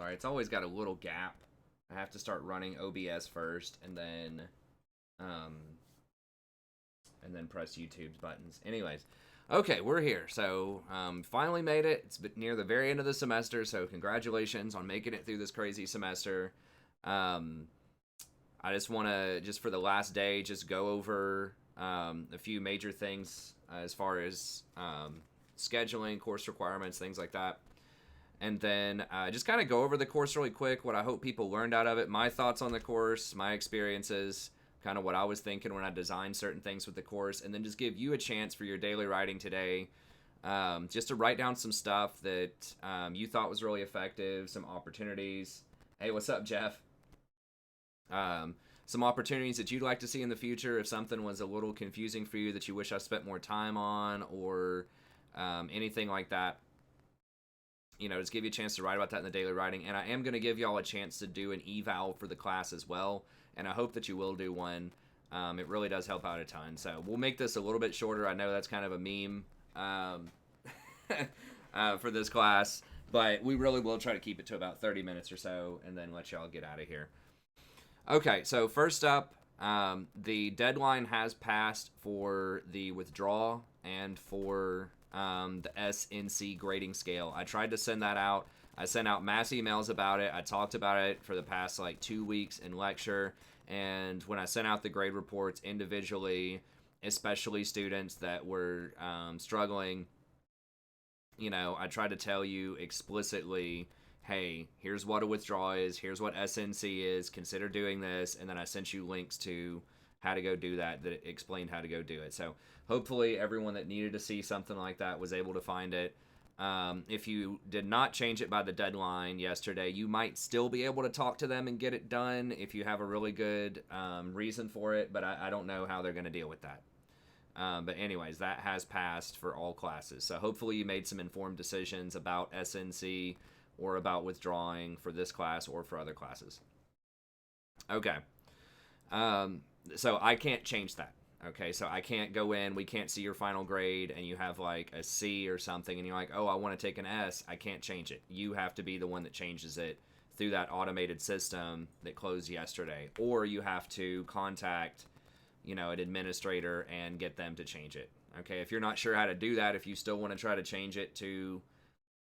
Sorry, it's always got a little gap. I have to start running OBS first, um, and then press YouTube's buttons. Anyways, okay, we're here. So finally made it. It's near the very end of the semester, so congratulations on making it through this crazy semester. Um, I just want to, just for the last day, just go over a few major things as far as scheduling, course requirements, things like that. And then just kind of go over the course really quick, what I hope people learned out of it, my thoughts on the course, my experiences, kind of what I was thinking when I designed certain things with the course, and then just give you a chance for your daily writing today, just to write down some stuff that you thought was really effective, some opportunities. Hey, what's up, Jeff? Some opportunities that you'd like to see in the future if something was a little confusing for you that you wish I spent more time on, or anything like that. Just give you a chance to write about that in the daily writing. And I am going to give y'all a chance to do an eval for the class as well. And I hope that you will do one. It really does help out a ton. So we'll make this a little bit shorter. I know that's kind of a meme for this class. But we really will try to keep it to about 30 minutes or so and then let y'all get out of here. Okay, so first up, the deadline has passed for the withdrawal and for the SNC grading scale. I tried to send that out. I sent out mass emails about it. I talked about it for the past like 2 weeks in lecture. And when I sent out the grade reports individually, especially students that were struggling, I tried to tell you explicitly, hey, here's what a withdrawal is, here's what SNC is, consider doing this, and then I sent you links to how to go do that explained how to go do it. So hopefully everyone that needed to see something like that was able to find it. If you did not change it by the deadline yesterday, you might still be able to talk to them and get it done if you have a really good reason for it, but I don't know how they're going to deal with that. But anyways, that has passed for all classes. So hopefully you made some informed decisions about SNC or about withdrawing for this class or for other classes. Okay. So I can't change that. Okay, so I can't go in, we can't see your final grade, and you have like a C or something, and you're like, oh, I want to take an S. I can't change it. You have to be the one that changes it through that automated system that closed yesterday. Or you have to contact, an administrator and get them to change it. Okay, if you're not sure how to do that, if you still want to try to change it to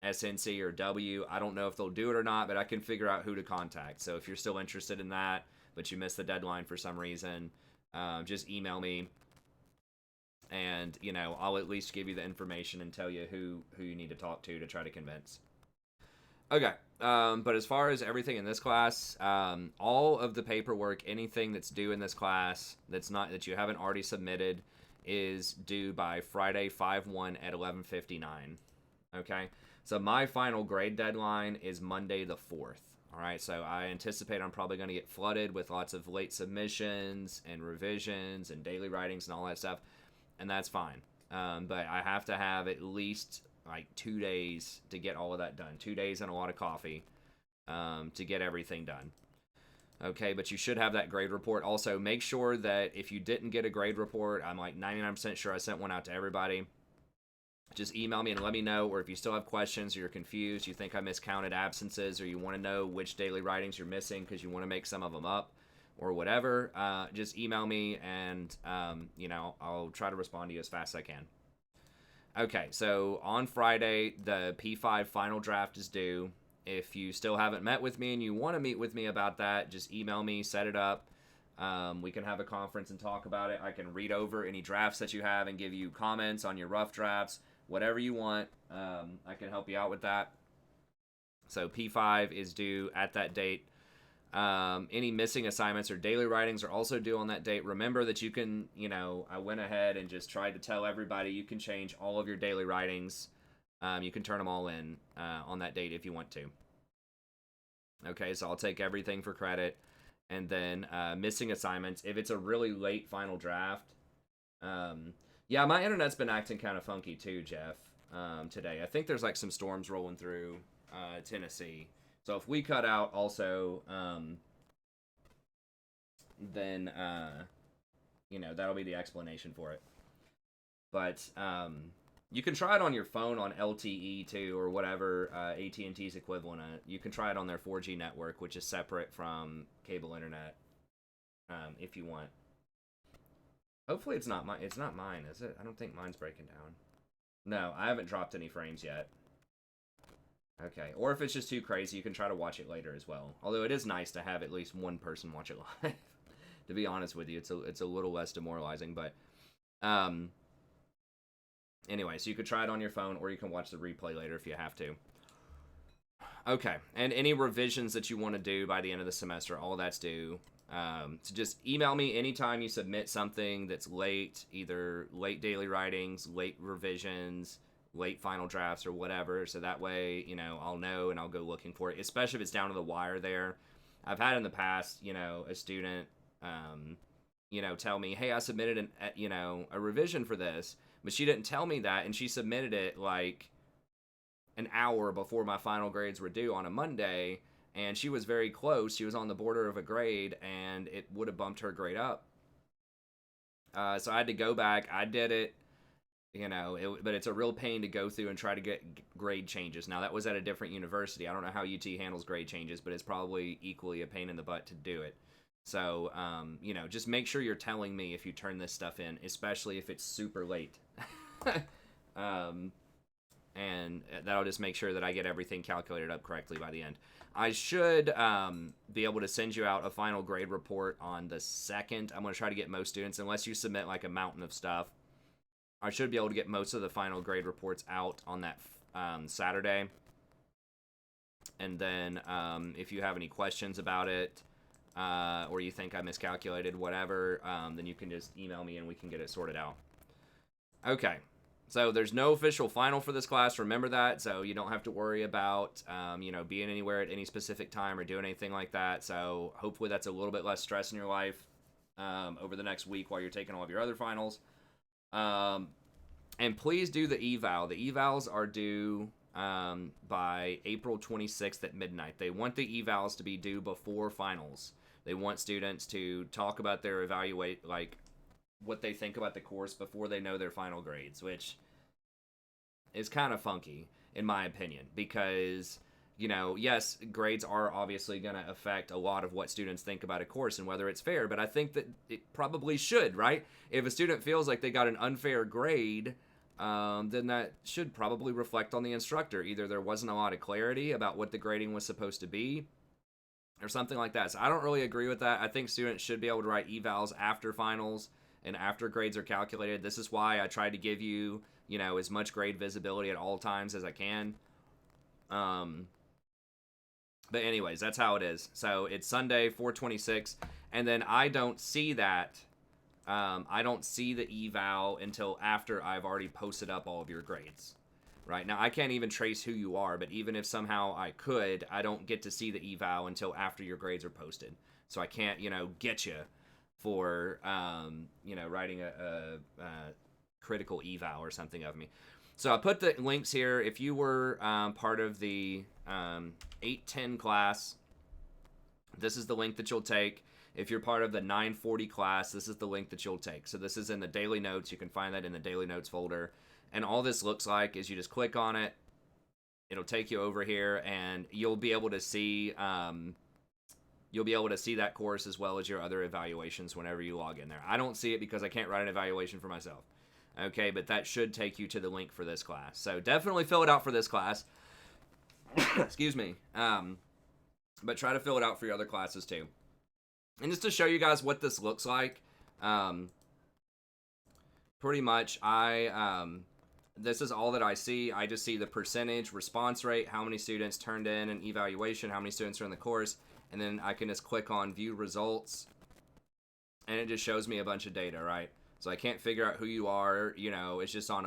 SNC or W, I don't know if they'll do it or not, but I can figure out who to contact. So if you're still interested in that, but you missed the deadline for some reason, just email me, and I'll at least give you the information and tell you who you need to talk to try to convince. Okay, but as far as everything in this class, all of the paperwork, anything that's due in this class that you haven't already submitted, is due by Friday 5/1 at 11:59. Okay, so my final grade deadline is Monday the 4th. All right, so I anticipate I'm probably going to get flooded with lots of late submissions and revisions and daily writings and all that stuff, and that's fine. But I have to have at least like 2 days to get all of that done. 2 days and a lot of coffee to get everything done. Okay, but you should have that grade report. Also, make sure that if you didn't get a grade report, I'm like 99% sure I sent one out to everybody. Just email me and let me know, or if you still have questions or you're confused, you think I miscounted absences, or you want to know which daily writings you're missing because you want to make some of them up or whatever, just email me and, I'll try to respond to you as fast as I can. Okay, so on Friday, the P5 final draft is due. If you still haven't met with me and you want to meet with me about that, just email me, set it up. We can have a conference and talk about it. I can read over any drafts that you have and give you comments on your rough drafts. Whatever you want, I can help you out with that. So P5 is due at that date. Any missing assignments or daily writings are also due on that date. Remember that you can, I went ahead and just tried to tell everybody you can change all of your daily writings. You can turn them all in on that date if you want to. Okay, so I'll take everything for credit. And then missing assignments, if it's a really late final draft, yeah, my internet's been acting kind of funky too, Jeff, today. I think there's like some storms rolling through Tennessee. So if we cut out also, then, that'll be the explanation for it. But, You can try it on your phone on LTE too, or whatever AT&T's equivalent. You can try it on their 4G network, which is separate from cable internet, if you want. Hopefully it's not mine. It's not mine, is it? I don't think mine's breaking down. No, I haven't dropped any frames yet. Okay, or if it's just too crazy, you can try to watch it later as well. Although it is nice to have at least one person watch it live. To be honest with you, it's a little less demoralizing, but anyway, so you could try it on your phone, or you can watch the replay later if you have to. Okay, and any revisions that you want to do by the end of the semester, all that's due. So just email me anytime you submit something that's late, either late daily writings, late revisions, late final drafts, or whatever. So that way, I'll know and I'll go looking for it, especially if it's down to the wire there. I've had in the past, a student, tell me, hey, I submitted a revision for this, but she didn't tell me that, and she submitted it like an hour before my final grades were due on a Monday, and she was very close. She was on the border of a grade, and it would have bumped her grade up. So I had to go back. I did it, but it's a real pain to go through and try to get grade changes. Now, that was at a different university. I don't know how UT handles grade changes, but it's probably equally a pain in the butt to do it. So, just make sure you're telling me if you turn this stuff in, especially if it's super late. And that'll just make sure that I get everything calculated up correctly by the end. I should be able to send you out a final grade report on the 2nd. I'm going to try to get most students, unless you submit like a mountain of stuff, I should be able to get most of the final grade reports out on that Saturday. And then if you have any questions about it, or you think I miscalculated, whatever, then you can just email me and we can get it sorted out. Okay, so there's no official final for this class. Remember that, so you don't have to worry about, being anywhere at any specific time or doing anything like that. So hopefully that's a little bit less stress in your life over the next week while you're taking all of your other finals. And please do the eval. The evals are due by April 26th at midnight. They want the evals to be due before finals. They want students to talk about their what they think about the course before they know their final grades, which is kind of funky, in my opinion, because, yes, grades are obviously going to affect a lot of what students think about a course and whether it's fair, but I think that it probably should, right? If a student feels like they got an unfair grade, then that should probably reflect on the instructor. Either there wasn't a lot of clarity about what the grading was supposed to be, or something like that. So I don't really agree with that. I think students should be able to write evals after finals and after grades are calculated. This is why I tried to give you, as much grade visibility at all times as I can. But anyways, that's how it is. So it's Sunday, 4/26, and then I don't see that. I don't see the eval until after I've already posted up all of your grades. Right now, I can't even trace who you are, but even if somehow I could, I don't get to see the eval until after your grades are posted. So I can't, get you for, writing a critical eval or something of me. So I put the links here. If you were part of the 810 class, this is the link that you'll take. If you're part of the 940 class, this is the link that you'll take. So this is in the daily notes. You can find that in the daily notes folder. And all this looks like is you just click on it. It'll take you over here, and you'll be able to see that course as well as your other evaluations whenever you log in there. I don't see it because I can't write an evaluation for myself. Okay, but that should take you to the link for this class. So definitely fill it out for this class. Excuse me. But try to fill it out for your other classes too. And just to show you guys what this looks like, pretty much this is all that I see. I just see the percentage, response rate, how many students turned in an evaluation, how many students are in the course, and then I can just click on view results, and it just shows me a bunch of data, right? So I can't figure out who you are, it's just on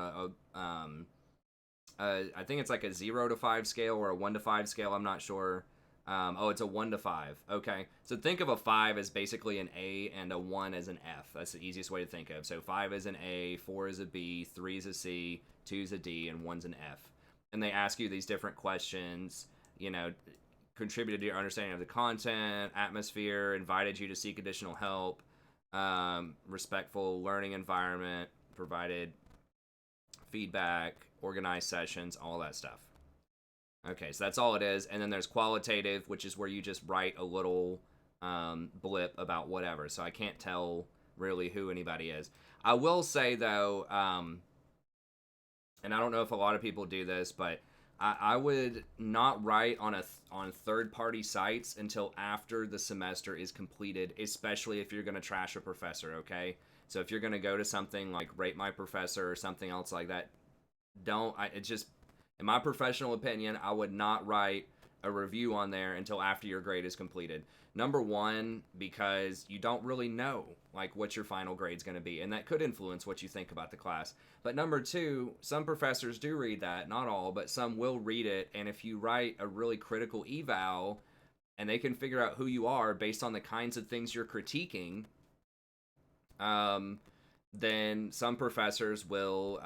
I think it's like a 0 to 5 scale or a 1 to 5 scale, I'm not sure. It's a 1 to 5. Okay, so think of a 5 as basically an A and a 1 as an F. That's the easiest way to think of. So 5 is an A, 4 is a B, 3 is a C, 2 is a D, and 1's an F. And they ask you these different questions, contributed to your understanding of the content, atmosphere, invited you to seek additional help, respectful learning environment, provided feedback, organized sessions, all that stuff. Okay, so that's all it is. And then there's qualitative, which is where you just write a little blip about whatever. So I can't tell really who anybody is. I will say, though, and I don't know if a lot of people do this, but I would not write on third-party sites until after the semester is completed, especially if you're going to trash a professor, okay? So if you're going to go to something like Rate My Professor or something else like that, it just, in my professional opinion, I would not write a review on there until after your grade is completed. Number one, because you don't really know like what your final grade's going to be, and that could influence what you think about the class. But number two, some professors do read that, not all, but some will read it, and if you write a really critical eval and they can figure out who you are based on the kinds of things you're critiquing, then some professors will,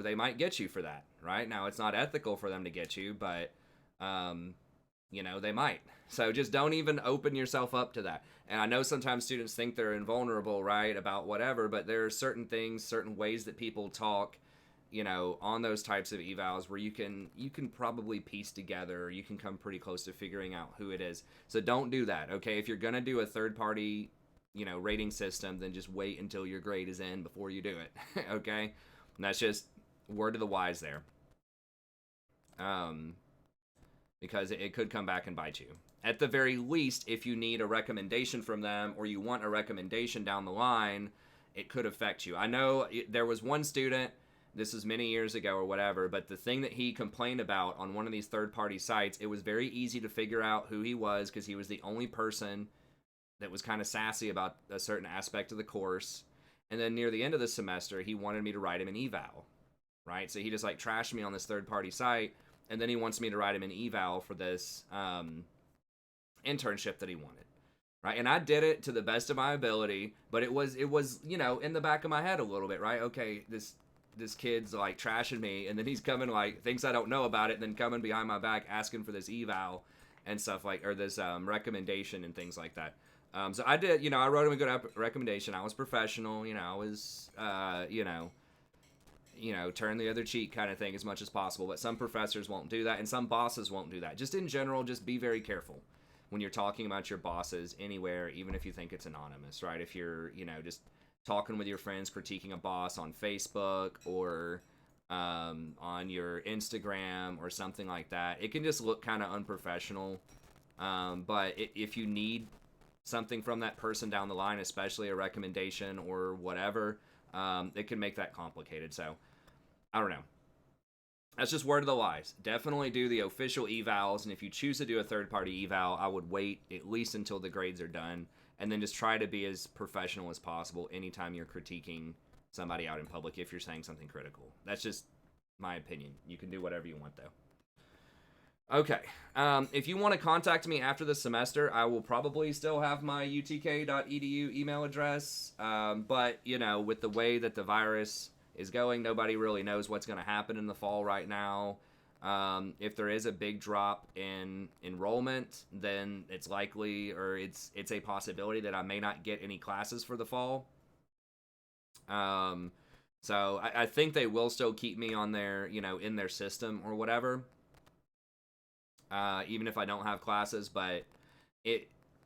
they might get you for that, right? Now, it's not ethical for them to get you, but, they might. So just don't even open yourself up to that. And I know sometimes students think they're invulnerable, right, about whatever, but there are certain things, certain ways that people talk, on those types of evals where you can probably piece together, or you can come pretty close to figuring out who it is. So don't do that, okay? If you're going to do a third-party rating system, then just wait until your grade is in before you do it. Okay? And that's just word of the wise there. Because it could come back and bite you. At the very least, if you need a recommendation from them or you want a recommendation down the line, it could affect you. I know there was one student, this was many years ago or whatever, but the thing that he complained about on one of these third-party sites, it was very easy to figure out who he was because he was the only person that was kind of sassy about a certain aspect of the course. And then near the end of the semester, he wanted me to write him an eval, right? So he just like trashed me on this third-party site, and then he wants me to write him an eval for this internship that he wanted, right? And I did it to the best of my ability, but it was in the back of my head a little bit, right? Okay, this kid's like trashing me, and then he's coming like thinks I don't know about it, and then coming behind my back asking for this eval and stuff like, or this recommendation and things like that. So I did, I wrote him a good recommendation. I was professional, I was, turn the other cheek kind of thing as much as possible. But some professors won't do that, and some bosses won't do that. Just in general, just be very careful when you're talking about your bosses anywhere, even if you think it's anonymous, right? If you're, just talking with your friends, critiquing a boss on Facebook or on your Instagram or something like that, it can just look kind of unprofessional. But if you need something from that person down the line, especially a recommendation or whatever, it can make that complicated. So I don't know. That's just word of the wise. Definitely do the official evals, and if you choose to do a third-party eval, I would wait at least until the grades are done, and then just try to be as professional as possible anytime you're critiquing somebody out in public if you're saying something critical. That's just my opinion. You can do whatever you want, though. Okay. If you want to contact me after the semester, I will probably still have my utk.edu email address, but, with the way that the virus is going, nobody really knows what's going to happen in the fall right now. If there is a big drop in enrollment, then it's likely, or it's a possibility that I may not get any classes for the fall. So I think they will still keep me on their, in their system or whatever, even if I don't have classes. But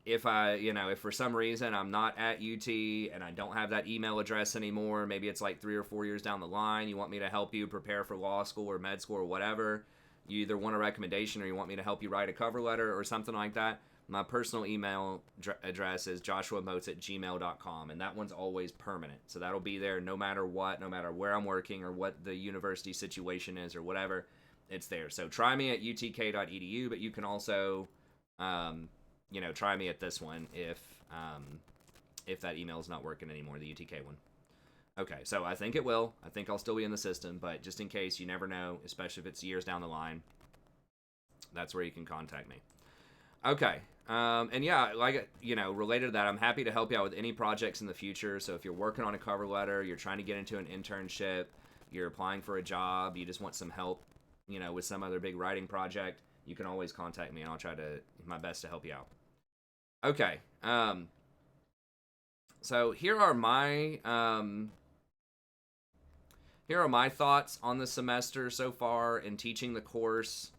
if for some reason I'm not at UT and I don't have that email address anymore, maybe it's like 3 or 4 years down the line, you want me to help you prepare for law school or med school or whatever, you either want a recommendation or you want me to help you write a cover letter or something like that, my personal email address is joshuamotes@gmail.com, and that one's always permanent. So that'll be there no matter what, no matter where I'm working or what the university situation is or whatever, it's there. So try me at utk.edu, but you can also try me at this one if that email is not working anymore, the UTK one. Okay, so I think it will. I think I'll still be in the system, but just in case, you never know, especially if it's years down the line, that's where you can contact me. Okay, and yeah, related to that, I'm happy to help you out with any projects in the future. So if you're working on a cover letter, you're trying to get into an internship, you're applying for a job, you just want some help, with some other big writing project, you can always contact me, and I'll try my best to help you out. Okay, so here are my here are my thoughts on the semester so far in teaching the course,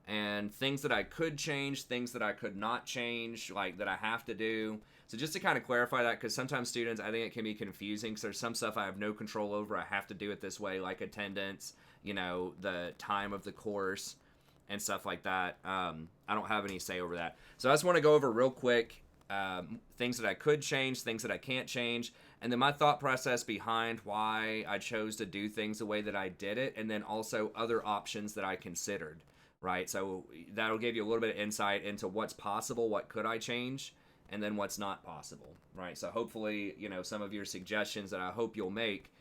and things that I could change, things that I could not change, like that I have to do. So just to kind of clarify that, because sometimes students, I think it can be confusing, because there's some stuff I have no control over. I have to do it this way, like attendance, the time of the course, and stuff like that. I don't have any say over that. So I just want to go over real quick things that I could change, things that I can't change, and then my thought process behind why I chose to do things the way that I did it, and then also other options that I considered, right? So that'll give you a little bit of insight into what's possible, what could I change, and then what's not possible, right? So hopefully, some of your suggestions that I hope you'll make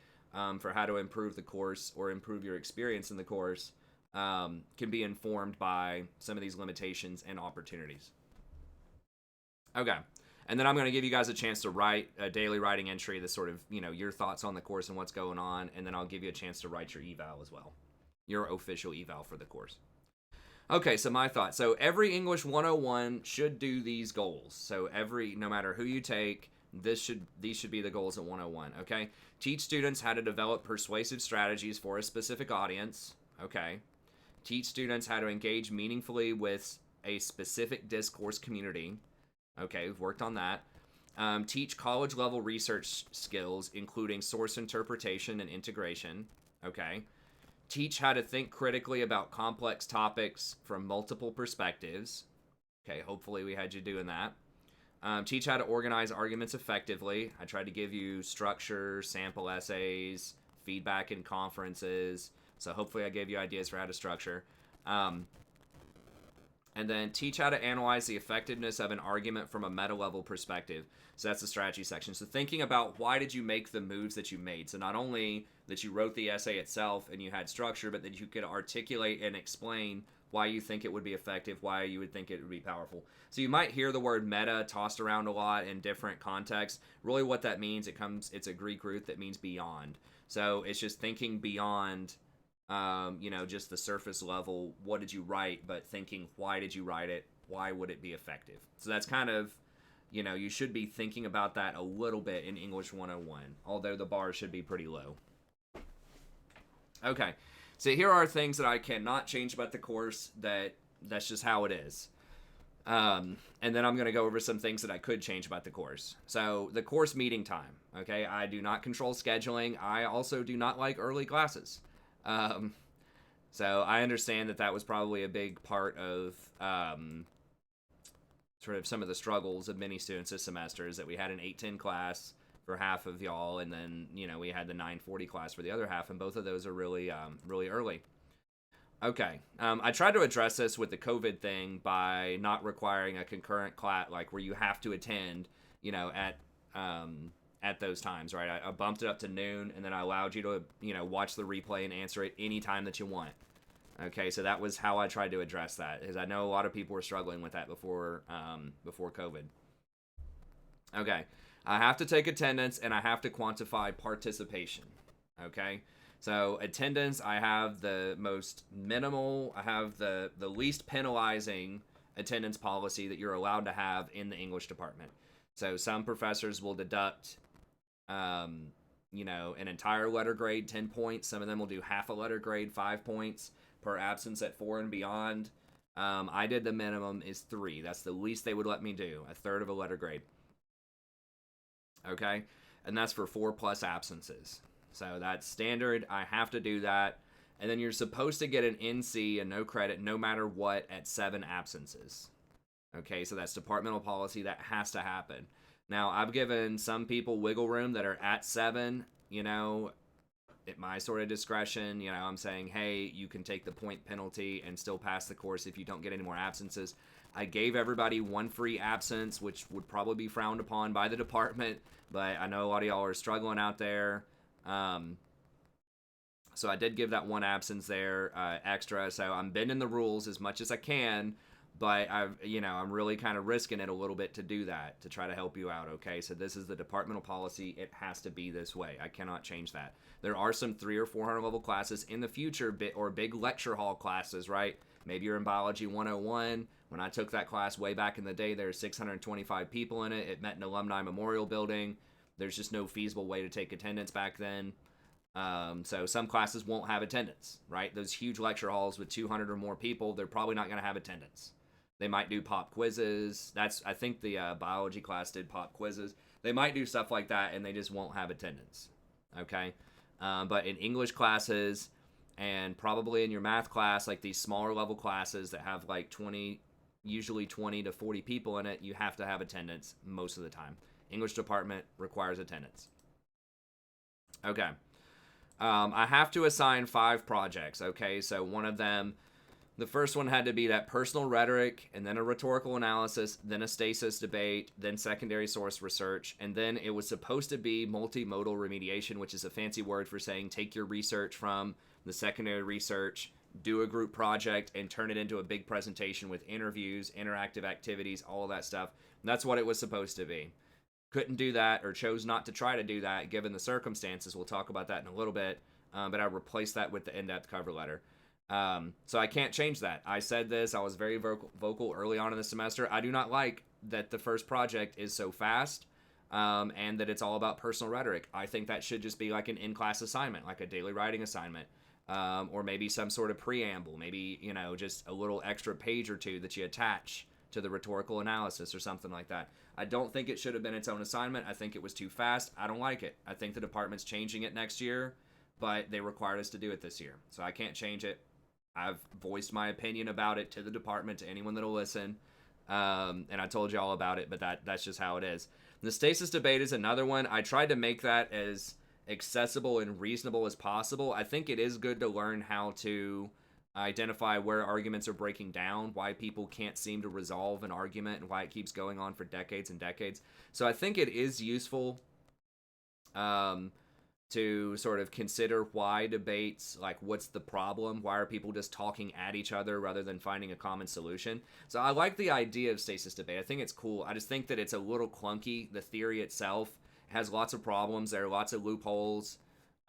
for how to improve the course or improve your experience in the course can be informed by some of these limitations and opportunities. Okay. And then I'm going to give you guys a chance to write a daily writing entry that's sort of, your thoughts on the course and what's going on. And then I'll give you a chance to write your eval as well, your official eval for the course. Okay, so my thoughts. So every English 101 should do these goals. So no matter who you take, these should be the goals at 101, okay? Teach students how to develop persuasive strategies for a specific audience, okay? Teach students how to engage meaningfully with a specific discourse community. Okay, we've worked on that. Teach college-level research skills, including source interpretation and integration. Okay. Teach how to think critically about complex topics from multiple perspectives. Okay, hopefully we had you doing that. Teach how to organize arguments effectively. I tried to give you structure, sample essays, feedback in conferences. So hopefully I gave you ideas for how to structure. And then teach how to analyze the effectiveness of an argument from a meta-level perspective. So that's the strategy section. So thinking about why did you make the moves that you made. So not only that you wrote the essay itself and you had structure, but that you could articulate and explain why you think it would be effective, why you would think it would be powerful. So you might hear the word meta tossed around a lot in different contexts. Really what that means, it's a Greek root that means beyond. So it's just thinking beyond just the surface level, what did you write, but thinking, why did you write it? Why would it be effective? So that's kind of, you should be thinking about that a little bit in English 101, although the bar should be pretty low. Okay, so here are things that I cannot change about the course, that's just how it is. And then I'm going to go over some things that I could change about the course. So the course meeting time, okay? I do not control scheduling. I also do not like early classes. So I understand that was probably a big part of sort of some of the struggles of many students this semester, is that we had an 8:10 class for half of y'all, and then we had the 9:40 class for the other half, and both of those are really really early. Okay, I tried to address this with the COVID thing by not requiring a concurrent class, like where you have to attend, at those times, right? I bumped it up to noon, and then I allowed you to, watch the replay and answer it any time that you want. Okay, so that was how I tried to address that, because I know a lot of people were struggling with that before COVID. Okay, I have to take attendance, and I have to quantify participation. Okay, so attendance, I have the most minimal, I have the least penalizing attendance policy that you're allowed to have in the English department. So some professors will deduct an entire letter grade, 10 points. Some of them will do half a letter grade, 5 points per absence at 4 and beyond. I did the minimum is 3. That's the least they would let me do, a third of a letter grade. Okay, and that's for 4+ absences. So that's standard. I have to do that. And then you're supposed to get an NC, a no credit, no matter what, at 7 absences. Okay, so that's departmental policy. That has to happen. Now, I've given some people wiggle room that are at 7, at my sort of discretion. I'm saying, hey, you can take the point penalty and still pass the course if you don't get any more absences. I gave everybody 1 free absence, which would probably be frowned upon by the department, but I know a lot of y'all are struggling out there. So I did give that 1 absence there extra. So I'm bending the rules as much as I can, but I'm really kind of risking it a little bit to do that, to try to help you out. Okay, so this is the departmental policy. It has to be this way. I cannot change that. There are some 300 or 400 level classes in the future, or big lecture hall classes, right? Maybe you're in biology 101. When I took that class way back in the day, there were 625 people in it. It met an alumni memorial building. There's just no feasible way to take attendance back then. So some classes won't have attendance, right? Those huge lecture halls with 200 or more people, they're probably not going to have attendance. They might do pop quizzes. I think the biology class did pop quizzes. They might do stuff like that, and they just won't have attendance. Okay, but in English classes and probably in your math class, like these smaller level classes that have like 20, usually 20 to 40 people in it, you have to have attendance most of the time. English department requires attendance. Okay. I have to assign 5 projects. Okay, so one of them, the first one had to be that personal rhetoric, and then a rhetorical analysis, then a stasis debate, then secondary source research, and then it was supposed to be multimodal remediation, which is a fancy word for saying take your research from the secondary research, do a group project, and turn it into a big presentation with interviews, interactive activities, all of that stuff. And that's what it was supposed to be. Couldn't do that, or chose not to try to do that given the circumstances. We'll talk about that in a little bit, but I replaced that with the in-depth cover letter. So I can't change that. I said this, I was very vocal early on in the semester. I do not like that the first project is so fast, and that it's all about personal rhetoric. I think that should just be like an in-class assignment, like a daily writing assignment, or maybe some sort of preamble, maybe, just a little extra page or two that you attach to the rhetorical analysis or something like that. I don't think it should have been its own assignment. I think it was too fast. I don't like it. I think the department's changing it next year, but they required us to do it this year. So I can't change it. I've voiced my opinion about it to the department, to anyone that'll listen. And I told you all about it, but that's just how it is. The stasis debate is another one. I tried to make that as accessible and reasonable as possible. I think it is good to learn how to identify where arguments are breaking down, why people can't seem to resolve an argument, and why it keeps going on for decades and decades. So I think it is useful to sort of consider why debates, like what's the problem? Why are people just talking at each other rather than finding a common solution? So I like the idea of stasis debate. I think it's cool. I just think that it's a little clunky. The theory itself has lots of problems. There are lots of loopholes.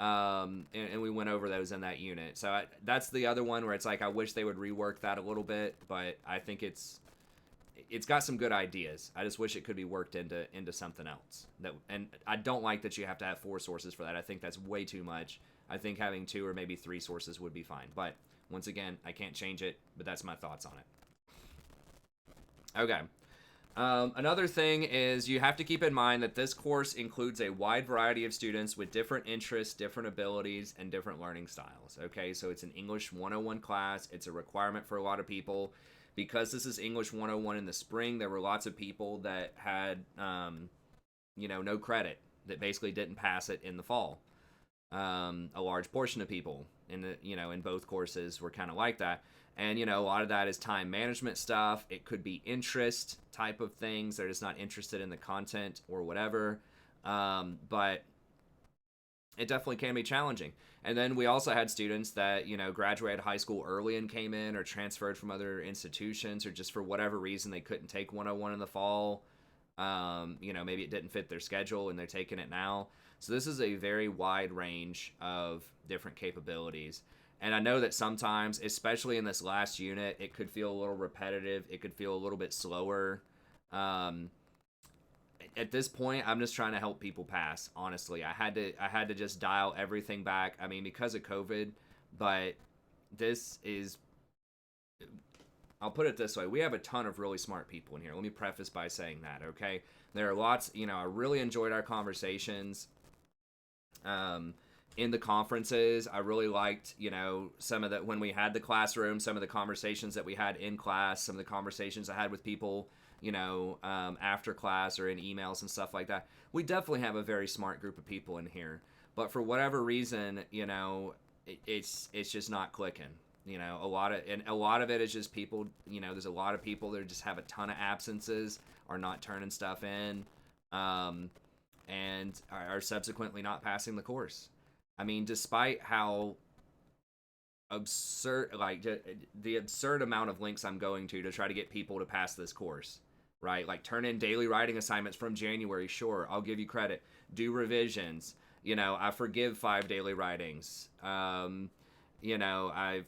And we went over those in that unit. So that's the other one where it's like I wish they would rework that a little bit, but I think it's got some good ideas. I just wish it could be worked into something else. And I don't like that you have to have 4 sources for that. I think that's way too much. I think having 2 or maybe 3 sources would be fine. But once again, I can't change it, but that's my thoughts on it. Okay. Another thing is you have to keep in mind that this course includes a wide variety of students with different interests, different abilities, and different learning styles. Okay, so it's an English 101 class. It's a requirement for a lot of people. Because this is English 101 in the spring, there were lots of people that had, no credit, that basically didn't pass it in the fall. A large portion of people in both courses were kind of like that. And, a lot of that is time management stuff. It could be interest type of things. They're just not interested in the content or whatever. But it definitely can be challenging. And then we also had students that, graduated high school early and came in, or transferred from other institutions, or just for whatever reason they couldn't take 101 in the fall. Maybe it didn't fit their schedule and they're taking it now. So this is a very wide range of different capabilities. And I know that sometimes, especially in this last unit, it could feel a little repetitive. It could feel a little bit slower. At this point, I'm just trying to help people pass. Honestly, I had to just dial everything back. I mean, because of COVID, but this is. I'll put it this way: we have a ton of really smart people in here. Let me preface by saying that. Okay, there are lots. I really enjoyed our conversations. In the conferences, I really liked, some of the, when we had the classroom, some of the conversations that we had in class, some of the conversations I had with people, after class or in emails and stuff like that. We definitely have a very smart group of people in here, but for whatever reason, it's just not clicking. A lot of it is just people, there's a lot of people that just have a ton of absences, are not turning stuff in, and are subsequently not passing the course. I mean, despite how absurd, like the absurd amount of links I'm going to try to get people to pass this course, right? Like turn in daily writing assignments from January. Sure, I'll give you credit. Do revisions. I forgive 5 daily writings. I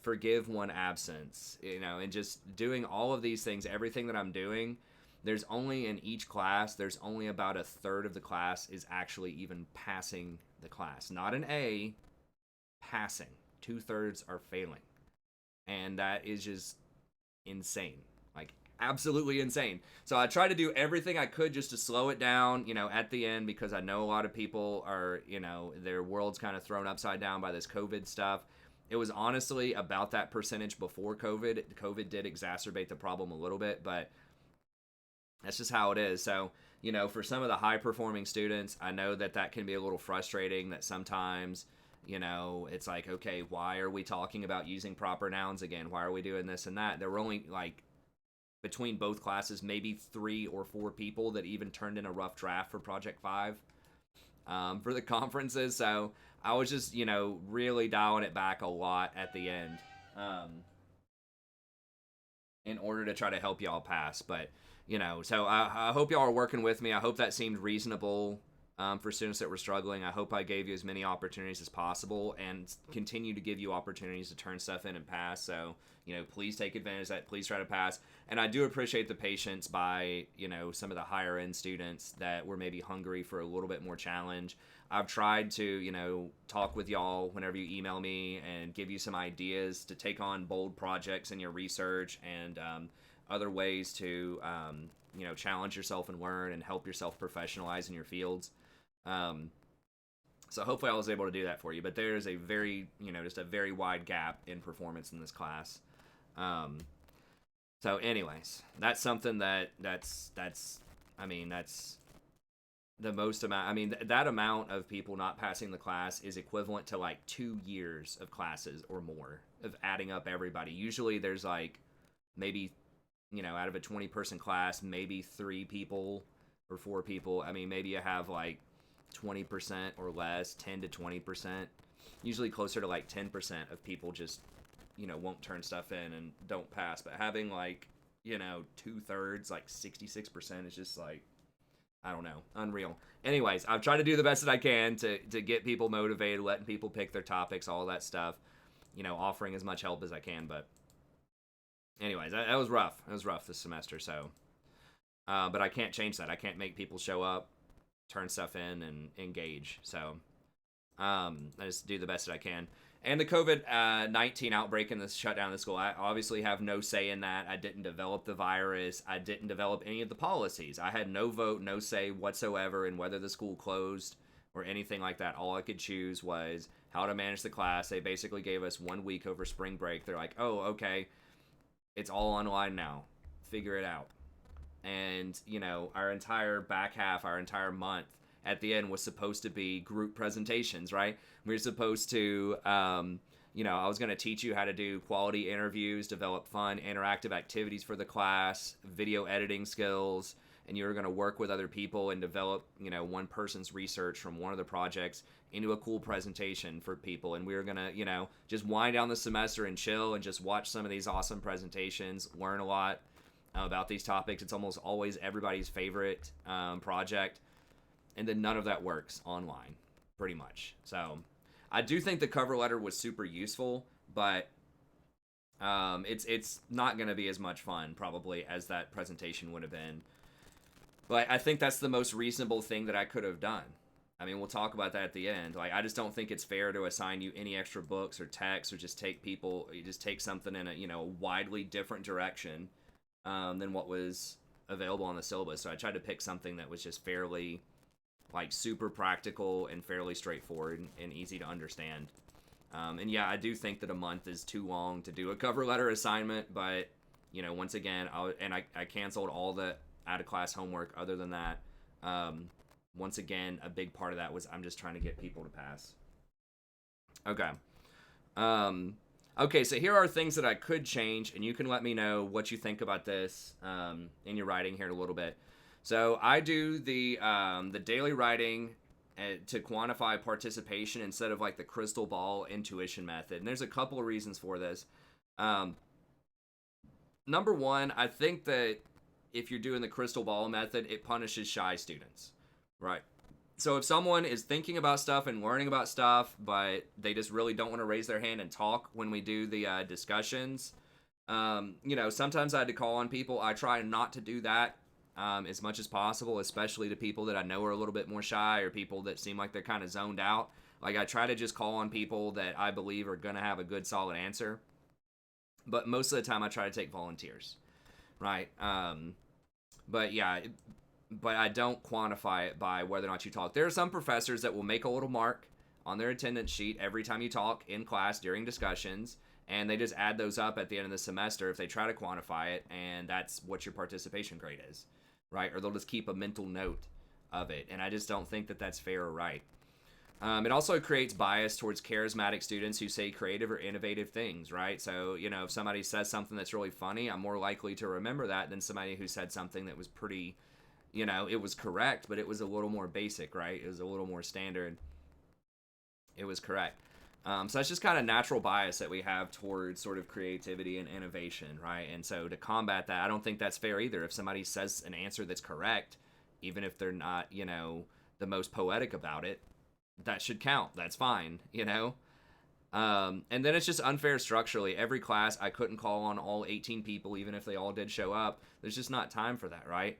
forgive 1 absence. And just doing all of these things, everything that I'm doing, there's only in each class, there's only about a third of the class is actually even passing the class. Not an A, passing, 2/3 are failing. And that is just insane. Like, absolutely insane. So I tried to do everything I could just to slow it down, at the end, because I know a lot of people are, their world's kind of thrown upside down by this COVID stuff. It was honestly about that percentage before COVID. COVID did exacerbate the problem a little bit, but that's just how it is. So, for some of the high performing students, I know that can be a little frustrating, that sometimes, it's like, okay, why are we talking about using proper nouns again? Why are we doing this and that? There were only, like, between both classes, maybe 3 or 4 people that even turned in a rough draft for Project 5 for the conferences. So I was just, really dialing it back a lot at the end in order to try to help y'all pass. But, so I hope y'all are working with me. I hope that seemed reasonable for students that were struggling. I hope I gave you as many opportunities as possible and continue to give you opportunities to turn stuff in and pass. So, please take advantage of that. Please try to pass. And I do appreciate the patience by, some of the higher end students that were maybe hungry for a little bit more challenge. I've tried to, talk with y'all whenever you email me and give you some ideas to take on bold projects in your research and other ways to, challenge yourself and learn and help yourself professionalize in your fields. So hopefully I was able to do that for you. But there's a very, just a very wide gap in performance in this class. So anyways, that's something that's the most amount. That amount of people not passing the class is equivalent to like 2 years of classes or more of adding up everybody. Usually there's like maybe, out of a 20-person class, maybe 3 people or 4 people. Maybe you have like 20% or less, 10 to 20%. Usually closer to like 10% of people just, won't turn stuff in and don't pass. But having like, 2/3, like 66% is just like, I don't know, unreal. Anyways, I've tried to do the best that I can to get people motivated, letting people pick their topics, all that stuff, offering as much help as I can. But anyways, that was rough. It was rough this semester. So, but I can't change that. I can't make people show up, turn stuff in, and engage. So, I just do the best that I can. And the COVID-19 outbreak and the shutdown of the school, I obviously have no say in that. I didn't develop the virus. I didn't develop any of the policies. I had no vote, no say whatsoever in whether the school closed or anything like that. All I could choose was how to manage the class. They basically gave us 1 week over spring break. They're like, oh, okay, it's all online now. Figure it out. And, our entire back half, our entire month, at the end was supposed to be group presentations, right? We were supposed to, I was going to teach you how to do quality interviews, develop fun, interactive activities for the class, video editing skills, and you were going to work with other people and develop, one person's research from one of the projects into a cool presentation for people. And we were going to, just wind down the semester and chill and just watch some of these awesome presentations, learn a lot about these topics. It's almost always everybody's favorite project. And then none of that works online, pretty much. So I do think the cover letter was super useful, but it's not going to be as much fun probably as that presentation would have been. But I think that's the most reasonable thing that I could have done. We'll talk about that at the end. Like, I just don't think it's fair to assign you any extra books or texts or just take something in a widely different direction than what was available on the syllabus. So I tried to pick something that was just fairly, like, super practical and fairly straightforward and easy to understand. And yeah, I do think that a month is too long to do a cover letter assignment, but, once again, I canceled all the out-of-class homework other than that. Once again, a big part of that was I'm just trying to get people to pass. Okay. Okay, so here are things that I could change, and you can let me know what you think about this in your writing here in a little bit. So I do the daily writing to quantify participation instead of like the crystal ball intuition method. And there's a couple of reasons for this. Number one, I think that if you're doing the crystal ball method, it punishes shy students, right? So if someone is thinking about stuff and learning about stuff, but they just really don't want to raise their hand and talk when we do the discussions, sometimes I had to call on people. I try not to do that as much as possible, especially to people that I know are a little bit more shy or people that seem like they're kind of zoned out. Like, I try to just call on people that I believe are going to have a good, solid answer. But most of the time, I try to take volunteers, right? But yeah, but I don't quantify it by whether or not you talk. There are some professors that will make a little mark on their attendance sheet every time you talk in class during discussions, and they just add those up at the end of the semester if they try to quantify it, and that's what your participation grade is, right? Or they'll just keep a mental note of it, and I just don't think that that's fair or right. It also creates bias towards charismatic students who say creative or innovative things, right? So, if somebody says something that's really funny, I'm more likely to remember that than somebody who said something that was pretty, it was correct, but it was a little more basic, right? It was a little more standard. It was correct. So that's just kind of natural bias that we have towards sort of creativity and innovation, right? And so to combat that, I don't think that's fair either. If somebody says an answer that's correct, even if they're not, the most poetic about it, that should count. That's fine. And then it's just unfair structurally. Every class, I couldn't call on all 18 people, even if they all did show up. There's just not time for that, right?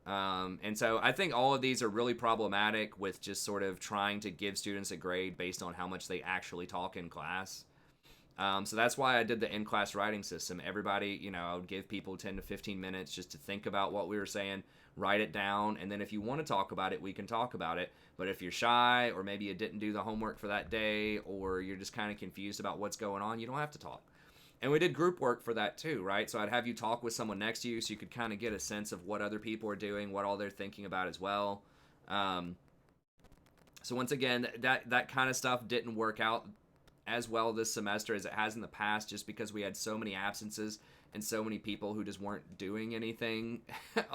And so I think all of these are really problematic with just sort of trying to give students a grade based on how much they actually talk in class. So that's why I did the in-class writing system. Everybody, I would give people 10 to 15 minutes just to think about what we were saying, write it down, and then if you want to talk about it, we can talk about it. But if you're shy, or maybe you didn't do the homework for that day, or you're just kind of confused about what's going on, you don't have to talk. And we did group work for that too, right? So I'd have you talk with someone next to you so you could kind of get a sense of what other people are doing, what all they're thinking about as well. So once again, that kind of stuff didn't work out as well this semester as it has in the past, just because we had so many absences and so many people who just weren't doing anything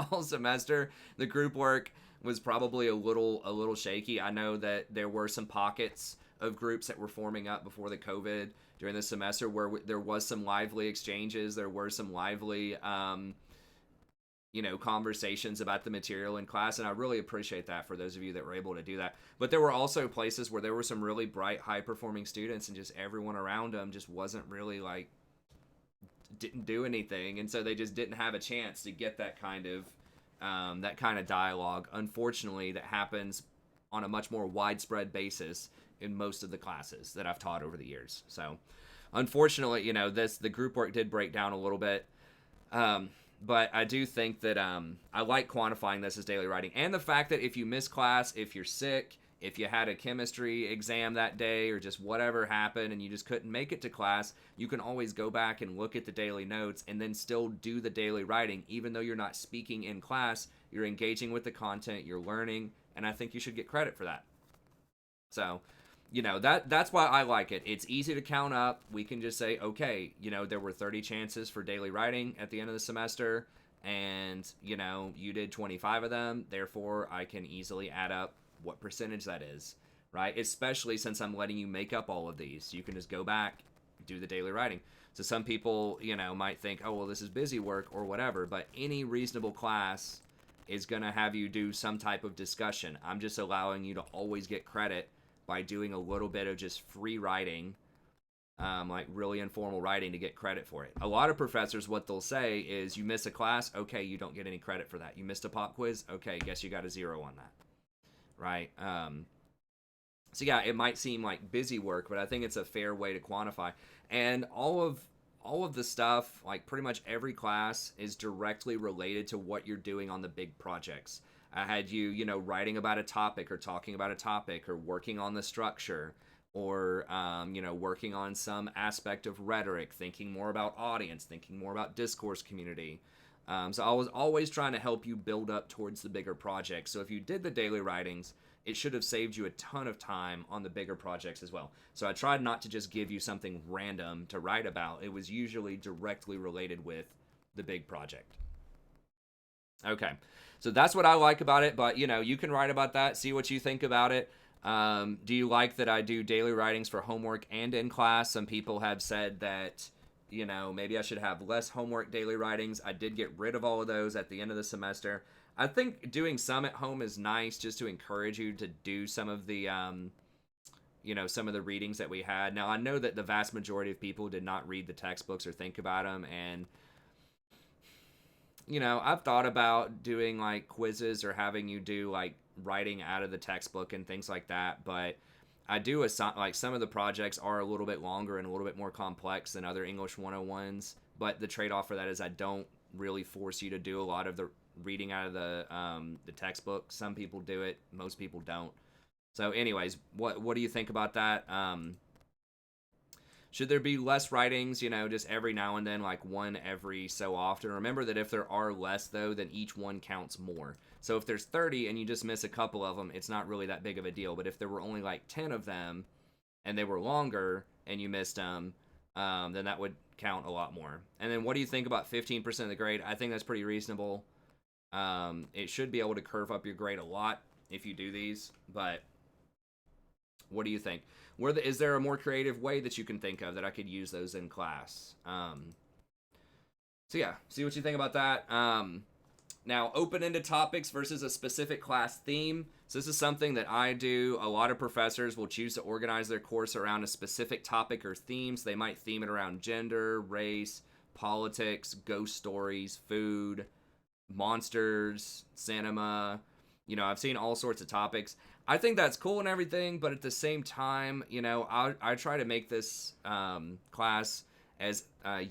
all semester. The group work was probably a little shaky. I know that there were some pockets of groups that were forming up before the COVID during the semester where there was some lively exchanges. There were some lively conversations about the material in class, and I really appreciate that for those of you that were able to do that. But there were also places where there were some really bright, high-performing students, and just everyone around them just wasn't really, didn't do anything, and so they just didn't have a chance to get that kind of dialogue. Unfortunately, that happens on a much more widespread basis in most of the classes that I've taught over the years. So, unfortunately, the group work did break down a little bit. But I do think that I like quantifying this as daily writing. And the fact that if you miss class, if you're sick, if you had a chemistry exam that day, or just whatever happened and you just couldn't make it to class, you can always go back and look at the daily notes and then still do the daily writing. Even though you're not speaking in class, you're engaging with the content, you're learning, and I think you should get credit for that. So, that's why I like it. It's easy to count up. We can just say, okay, there were 30 chances for daily writing at the end of the semester, and, you did 25 of them. Therefore, I can easily add up what percentage that is, right? Especially since I'm letting you make up all of these. You can just go back, do the daily writing. So some people, might think, oh, well, this is busy work or whatever, but any reasonable class is going to have you do some type of discussion. I'm just allowing you to always get credit by doing a little bit of just free writing, really informal writing, to get credit for it. A lot of professors, what they'll say is, you miss a class, okay, you don't get any credit for that. You missed a pop quiz, okay, guess you got a 0 on that, right? So yeah, it might seem like busy work, but I think it's a fair way to quantify. And all of the stuff, pretty much every class is directly related to what you're doing on the big projects. I had you, writing about a topic, or talking about a topic, or working on the structure, or, working on some aspect of rhetoric, thinking more about audience, thinking more about discourse community. So I was always trying to help you build up towards the bigger projects. So if you did the daily writings, it should have saved you a ton of time on the bigger projects as well. So I tried not to just give you something random to write about. It was usually directly related with the big project. Okay, so that's what I like about it, but you can write about that, see what you think about it. Do you like that I do daily writings for homework and in class? Some people have said that, maybe I should have less homework daily writings. I did get rid of all of those at the end of the semester. I think doing some at home is nice, just to encourage you to do some of the, some of the readings that we had. Now, I know that the vast majority of people did not read the textbooks or think about them, and I've thought about doing quizzes, or having you do writing out of the textbook and things like that, but I do assign, like, some of the projects are a little bit longer and a little bit more complex than other English 101s, but the trade-off for that is I don't really force you to do a lot of the reading out of the textbook. Some people do it, most people don't. So anyways, what do you think about that? Should there be less writings, just every now and then, like one every so often? Remember that if there are less, though, then each one counts more. So if there's 30 and you just miss a couple of them, it's not really that big of a deal. But if there were only like 10 of them and they were longer and you missed them, then that would count a lot more. And then what do you think about 15% of the grade? I think that's pretty reasonable. It should be able to curve up your grade a lot if you do these, but what do you think? Is there a more creative way that you can think of that I could use those in class? So yeah, see what you think about that. Now, open-ended topics versus a specific class theme. So this is something that I do. A lot of professors will choose to organize their course around a specific topic or theme. So they might theme it around gender, race, politics, ghost stories, food, monsters, cinema. I've seen all sorts of topics. I think that's cool and everything, but at the same time, I try to make this class as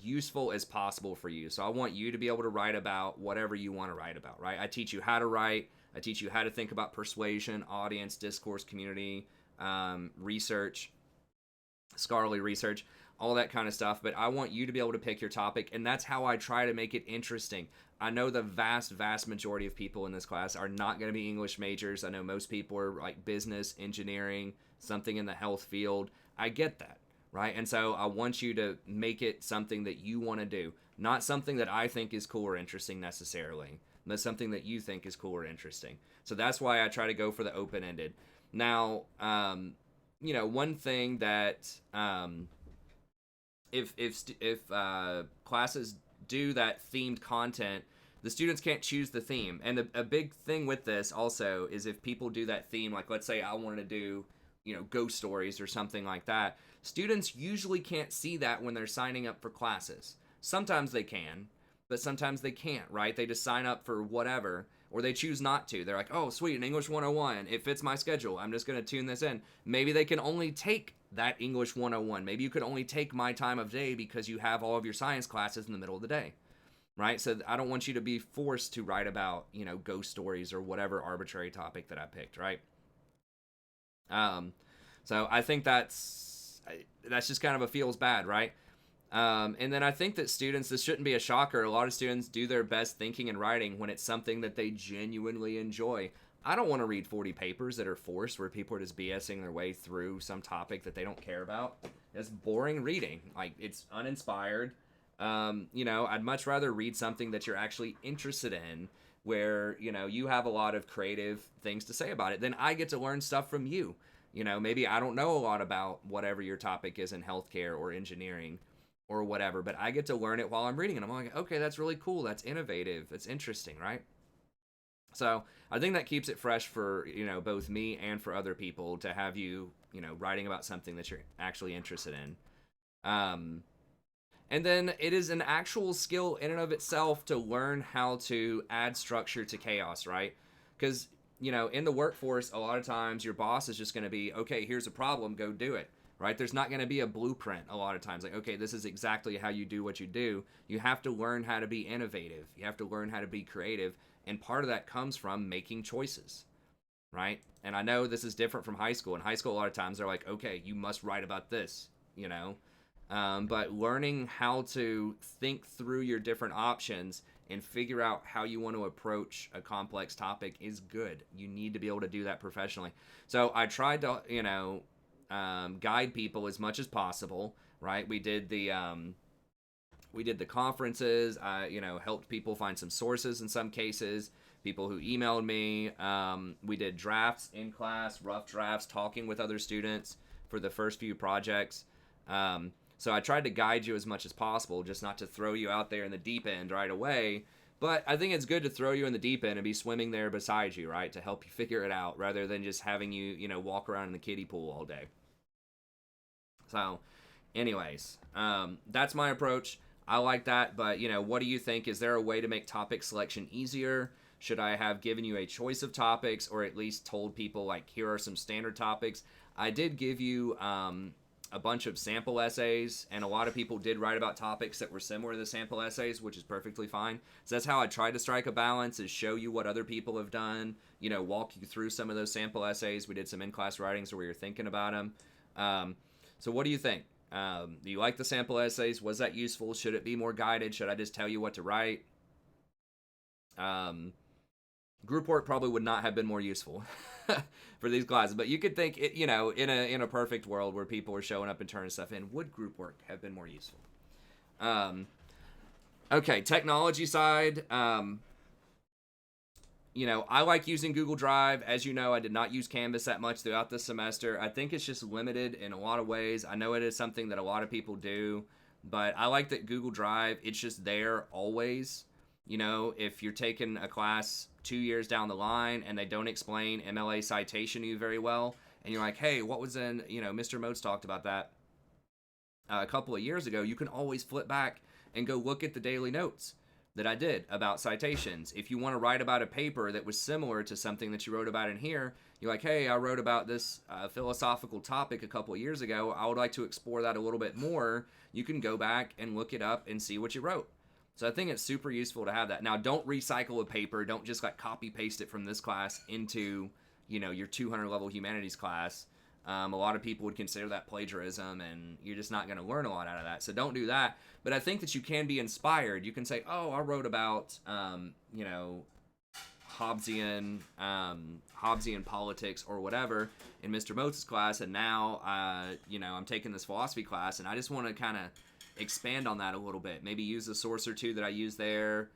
useful as possible for you. So I want you to be able to write about whatever you want to write about, right? I teach you how to write. I teach you how to think about persuasion, audience, discourse, community, research, scholarly research, all that kind of stuff. But I want you to be able to pick your topic, and that's how I try to make it interesting. I know the vast, vast majority of people in this class are not going to be English majors. I know most people are like business, engineering, something in the health field. I get that, right? And so I want you to make it something that you want to do, not something that I think is cool or interesting necessarily, but something that you think is cool or interesting. So that's why I try to go for the open-ended. Now, one thing that if classes do that themed content, the students can't choose the theme. And a big thing with this also is if people do that theme, like let's say I wanted to do, ghost stories or something like that, students usually can't see that when they're signing up for classes. Sometimes they can, but sometimes they can't, right? They just sign up for whatever, or they choose not to. They're like, oh, sweet, an English 101. It fits my schedule. I'm just going to tune this in. Maybe they can only take that English 101. Maybe you could only take my time of day because you have all of your science classes in the middle of the day, right? So I don't want you to be forced to write about, ghost stories or whatever arbitrary topic that I picked, right? So I think that's just kind of a feels bad, right? And then I think that students, this shouldn't be a shocker. A lot of students do their best thinking and writing when it's something that they genuinely enjoy. I don't want to read 40 papers that are forced where people are just BSing their way through some topic that they don't care about. It's boring reading. Like, it's uninspired. I'd much rather read something that you're actually interested in where, you have a lot of creative things to say about it. Then I get to learn stuff from you. Maybe I don't know a lot about whatever your topic is in healthcare or engineering or whatever, but I get to learn it while I'm reading it. I'm like, okay, that's really cool. That's innovative. It's interesting, right? So I think that keeps it fresh for, both me and for other people to have you, writing about something that you're actually interested in. And then it is an actual skill in and of itself to learn how to add structure to chaos, right? Because, in the workforce, a lot of times your boss is just going to be, okay, here's a problem, go do it. Right? There's not going to be a blueprint a lot of times. Like, okay, this is exactly how you do what you do. You have to learn how to be innovative. You have to learn how to be creative. And part of that comes from making choices, right? And I know this is different from high school. In high school, a lot of times they're like, okay, you must write about this, but learning how to think through your different options and figure out how you want to approach a complex topic is good. You need to be able to do that professionally. So I tried to, guide people as much as possible, right? We did the conferences. I, helped people find some sources in some cases. People who emailed me. We did drafts in class, rough drafts, talking with other students for the first few projects. So I tried to guide you as much as possible, just not to throw you out there in the deep end right away. But I think it's good to throw you in the deep end and be swimming there beside you, right? To help you figure it out rather than just having you, walk around in the kiddie pool all day. So, anyways, that's my approach. I like that, but, what do you think? Is there a way to make topic selection easier? Should I have given you a choice of topics, or at least told people, like, here are some standard topics? I did give you a bunch of sample essays, and a lot of people did write about topics that were similar to the sample essays, which is perfectly fine. So that's how I tried to strike a balance, is show you what other people have done, walk you through some of those sample essays. We did some in-class writings where we were thinking about them. So what do you think? Do you like the sample essays? Was that useful? Should it be more guided? Should I just tell you what to write? Group work probably would not have been more useful for these classes, but you could think, in a perfect world where people were showing up and turning stuff in, would group work have been more useful? Okay, technology side. I like using Google Drive. As you know, I did not use Canvas that much throughout the semester. I think it's just limited in a lot of ways. I know it is something that a lot of people do, but I like that Google Drive, it's just there always. If you're taking a class 2 years down the line and they don't explain MLA citation to you very well, and you're like, hey, what was in, Mr. Motes talked about that a couple of years ago, you can always flip back and go look at the daily notes that I did about citations. If you want to write about a paper that was similar to something that you wrote about in here, you're like, hey, I wrote about this philosophical topic a couple of years ago. I would like to explore that a little bit more. You can go back and look it up and see what you wrote. So I think it's super useful to have that. Now, don't recycle a paper. Don't just copy paste it from this class into, your 200 level humanities class. A lot of people would consider that plagiarism, and you're just not going to learn a lot out of that. So don't do that. But I think that you can be inspired. You can say, oh, I wrote about, Hobbesian politics or whatever in Mr. Motes' class, and now, I'm taking this philosophy class, and I just want to kind of expand on that a little bit. Maybe use a source or two that I use there.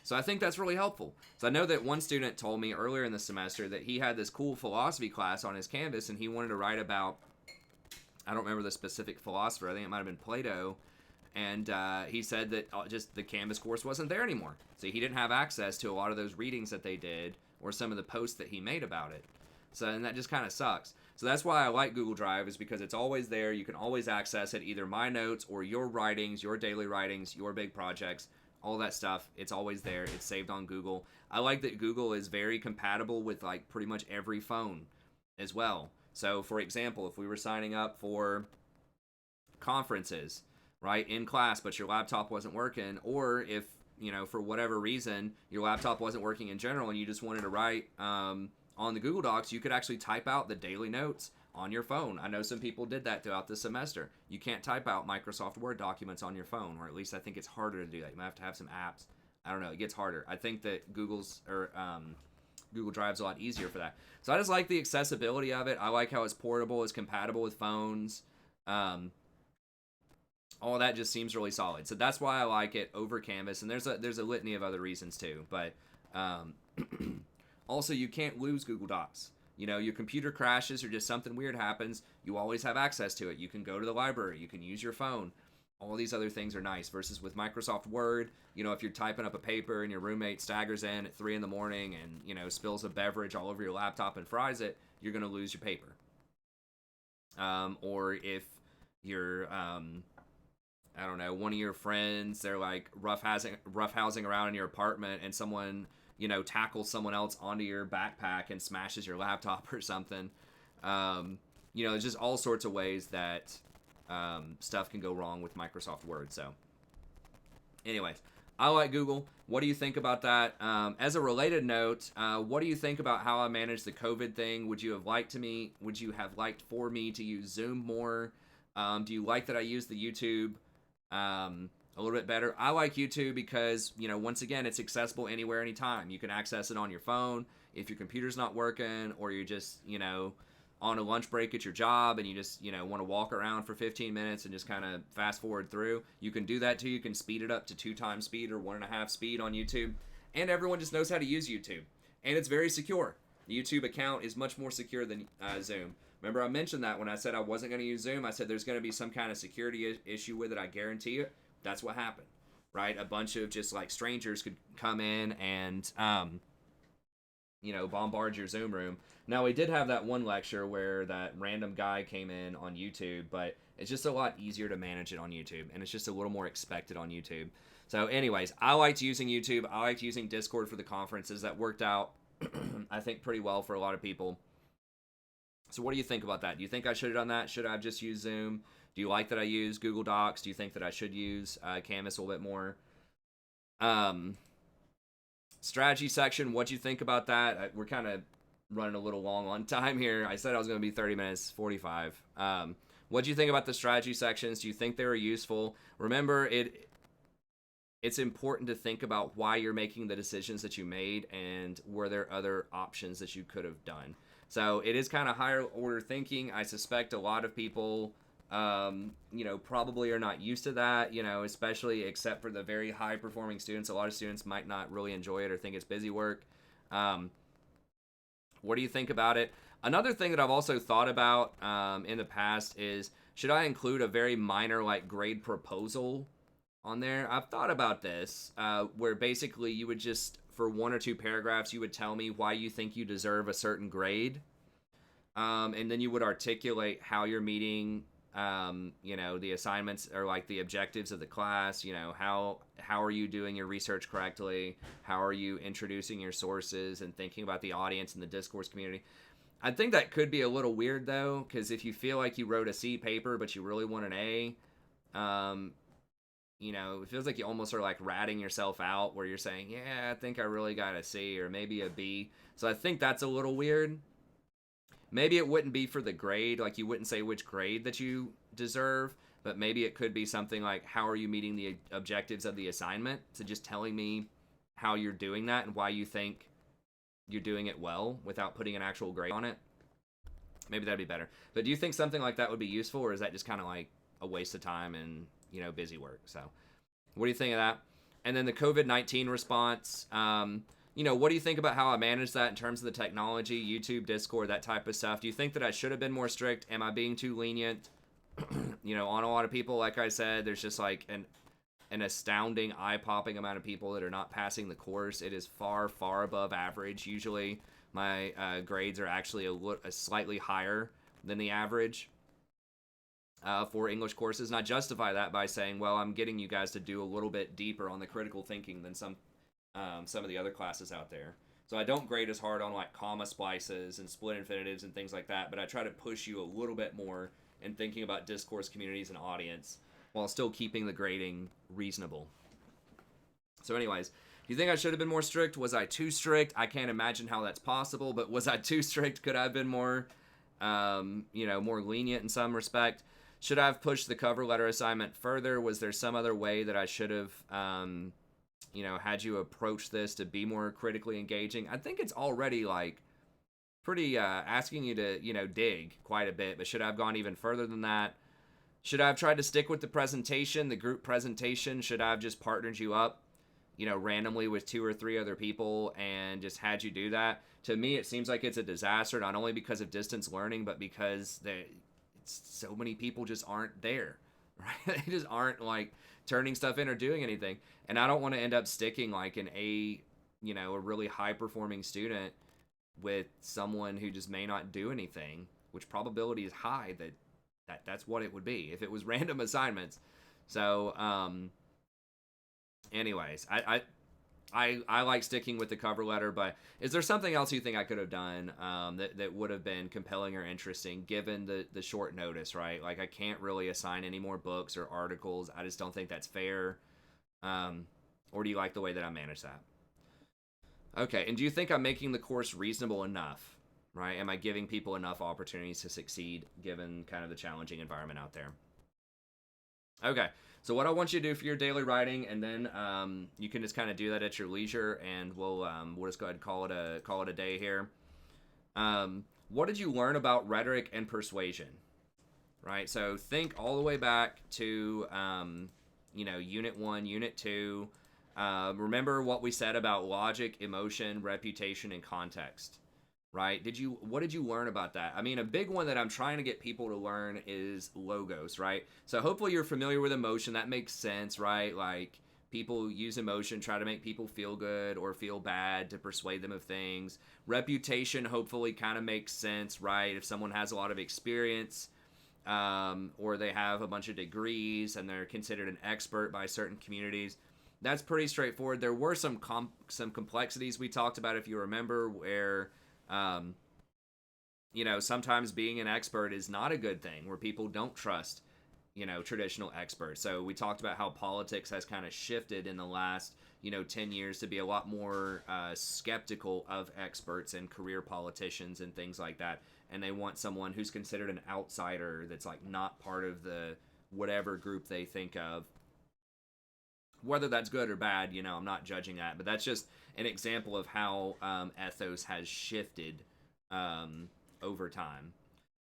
So I think that's really helpful. So I know that one student told me earlier in the semester that he had this cool philosophy class on his Canvas, and he wanted to write about, I don't remember the specific philosopher, I think it might have been Plato, and he said that just the Canvas course wasn't there anymore. So he didn't have access to a lot of those readings that they did, or some of the posts that he made about it. So, and that just kind of sucks. So that's why I like Google Drive, is because it's always there. You can always access it, either my notes or your writings, your daily writings, your big projects, all that stuff. It's always there. It's saved on Google. I like that Google is very compatible with pretty much every phone as well. So for example, if we were signing up for conferences, right, in class, but your laptop wasn't working, or if, for whatever reason, your laptop wasn't working in general and you just wanted to write, on the Google Docs, you could actually type out the daily notes on your phone. I know some people did that throughout the semester. You can't type out Microsoft Word documents on your phone, or at least I think it's harder to do that. You might have to have some apps. I don't know. It gets harder. I think that Google Drive's a lot easier for that. So I just like the accessibility of it. I like how it's portable, it's compatible with phones. All that just seems really solid. So that's why I like it over Canvas. And there's a litany of other reasons too. But also, you can't lose Google Docs. Your computer crashes or just something weird happens, you always have access to it. You can go to the library. You can use your phone. All these other things are nice. Versus with Microsoft Word, if you're typing up a paper and your roommate staggers in at 3 in the morning and, spills a beverage all over your laptop and fries it, you're going to lose your paper. Or if you're, I don't know, one of your friends, they're roughhousing around in your apartment, and someone tackles someone else onto your backpack and smashes your laptop or something. There's just all sorts of ways that stuff can go wrong with Microsoft Word. So anyways, I like Google. What do you think about that? As a related note, what do you think about how I managed the COVID thing? Would you have liked for me to use Zoom more? Do you like that I use the YouTube a little bit better? I like YouTube because, once again, it's accessible anywhere, anytime. You can access it on your phone. If your computer's not working, or you're just, on a lunch break at your job and you just, want to walk around for 15 minutes and just kind of fast forward through, you can do that too. You can speed it up to 2 times speed or 1.5 speed on YouTube. And everyone just knows how to use YouTube. And it's very secure. The YouTube account is much more secure than Zoom. Remember, I mentioned that when I said I wasn't going to use Zoom. I said there's going to be some kind of security issue with it. I guarantee it. That's what happened, right? A bunch of just strangers could come in and, bombard your Zoom room. Now, we did have that one lecture where that random guy came in on YouTube, but it's just a lot easier to manage it on YouTube, and it's just a little more expected on YouTube. So, anyways, I liked using YouTube. I liked using Discord for the conferences. That worked out, I think, pretty well for a lot of people. So, what do you think about that? Do you think I should have done that? Should I have just used Zoom? Do you like that I use Google Docs? Do you think that I should use Canvas a little bit more? Um, Strategy section, what do you think about that? We're kind of running a little long on time here. I said I was going to be 30 minutes, 45. What do you think about the strategy sections? Do you think they were useful? Remember, it's important to think about why you're making the decisions that you made and were there other options that you could have done. So it is kind of higher order thinking. I suspect a lot of people, probably are not used to that, especially except for the very high performing students. A lot of students might not really enjoy it or think it's busy work. What do you think about it? Another thing that I've also thought about in the past is, should I include a very minor like grade proposal on there? I've thought about this, where basically you would just, for 1 or 2 paragraphs, you would tell me why you think you deserve a certain grade. And then you would articulate how you're meeting, the assignments or like the objectives of the class. How are you doing your research correctly? How are you introducing your sources and thinking about the audience and the discourse community? I think that could be a little weird though, because if you feel like you wrote a C paper but you really want an A, it feels like you almost are like ratting yourself out, where you're saying, yeah, I think I really got a C or maybe a B. So I think that's a little weird. Maybe it wouldn't be for the grade, like you wouldn't say which grade that you deserve, but maybe it could be something like, how are you meeting the objectives of the assignment? So just telling me how you're doing that and why you think you're doing it well without putting an actual grade on it. Maybe that'd be better. But do you think something like that would be useful, or is that just kind of like a waste of time and, busy work? So what do you think of that? And then the COVID-19 response, what do you think about how I managed that in terms of the technology, YouTube, Discord, that type of stuff? Do you think that I should have been more strict? Am I being too lenient? On a lot of people, like I said, there's just like an astounding, eye-popping amount of people that are not passing the course. It is far, far above average. Usually my grades are actually a slightly higher than the average for English courses. And I justify that by saying, well, I'm getting you guys to do a little bit deeper on the critical thinking than some of the other classes out there. So I don't grade as hard on like comma splices and split infinitives and things like that, but I try to push you a little bit more in thinking about discourse communities and audience while still keeping the grading reasonable. So anyways, do you think I should have been more strict? Was I too strict? I can't imagine how that's possible, but was I too strict? Could I have been more, more lenient in some respect? Should I have pushed the cover letter assignment further? Was there some other way that I should have, had you approach this to be more critically engaging? I think it's already like pretty asking you to, dig quite a bit, but should I have gone even further than that? Should I have tried to stick with the presentation, the group presentation? Should I have just partnered you up, randomly with 2 or 3 other people and just had you do that? To me, it seems like it's a disaster, not only because of distance learning, but because so many people just aren't there, right? They just aren't like turning stuff in or doing anything. And I don't want to end up sticking like a really high performing student with someone who just may not do anything, which probability is high that's what it would be if it was random assignments. So, anyways, I like sticking with the cover letter, but is there something else you think I could have done that would have been compelling or interesting given the short notice, right? Like I can't really assign any more books or articles. I just don't think that's fair. Or do you like the way that I manage that? Okay, and do you think I'm making the course reasonable enough? Right? Am I giving people enough opportunities to succeed given kind of the challenging environment out there? Okay, so what I want you to do for your daily writing, and then you can just kind of do that at your leisure, and we'll just go ahead and call it a day here. What did you learn about rhetoric and persuasion? Right, so think all the way back to Unit 1, Unit 2. Remember what we said about logic, emotion, reputation, and context. Right? What did you learn about that? I mean, a big one that I'm trying to get people to learn is logos, right? So hopefully you're familiar with emotion. That makes sense, right? Like people use emotion, try to make people feel good or feel bad to persuade them of things. Reputation hopefully kind of makes sense, right? If someone has a lot of experience, or they have a bunch of degrees and they're considered an expert by certain communities, that's pretty straightforward. There were some complexities we talked about, if you remember, where um, sometimes being an expert is not a good thing, where people don't trust traditional experts. So we talked about how politics has kind of shifted in the last 10 years to be a lot more skeptical of experts and career politicians and things like that, and they want someone who's considered an outsider, that's like not part of the whatever group they think of. Whether that's good or bad, I'm not judging that, but that's just an example of how ethos has shifted over time,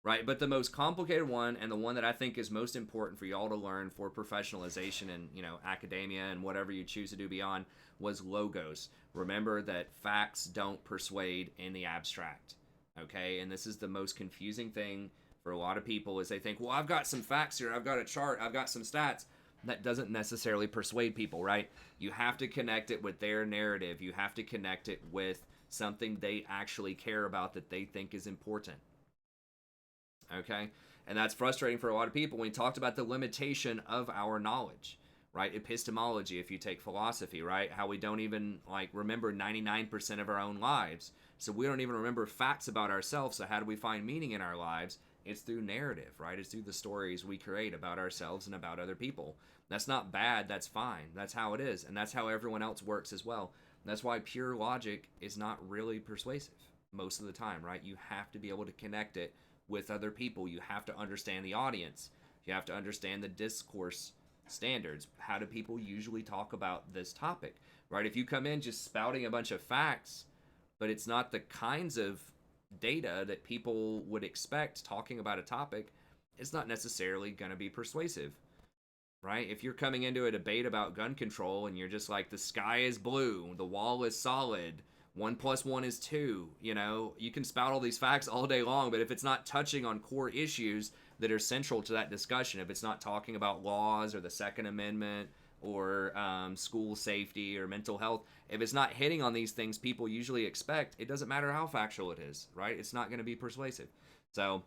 right? But the most complicated one, and the one that I think is most important for y'all to learn for professionalization and academia and whatever you choose to do beyond, was logos. Remember that facts don't persuade in the abstract, okay? And this is the most confusing thing for a lot of people, is they think, well, I've got some facts here, I've got a chart, I've got some stats. That doesn't necessarily persuade people, right? You have to connect it with their narrative. You have to connect it with something they actually care about, that they think is important. Okay? And that's frustrating for a lot of people. When we talked about the limitation of our knowledge, right? Epistemology, if you take philosophy, right? How we don't even remember 99% of our own lives. So we don't even remember facts about ourselves. So how do we find meaning in our lives? It's through narrative, right? It's through the stories we create about ourselves and about other people. That's not bad. That's fine. That's how it is. And that's how everyone else works as well. That's why pure logic is not really persuasive most of the time, right? You have to be able to connect it with other people. You have to understand the audience. You have to understand the discourse standards. How do people usually talk about this topic, right? If you come in just spouting a bunch of facts, but it's not the kinds of data that people would expect talking about a topic, it's not necessarily going to be persuasive, right? If you're coming into a debate about gun control and you're just like, the sky is blue, the wall is solid, 1 + 1 is 2, you can spout all these facts all day long, but if it's not touching on core issues that are central to that discussion, if it's not talking about laws or the Second Amendment or school safety or mental health, if it's not hitting on these things people usually expect, it doesn't matter how factual it is, right? It's not going to be persuasive. So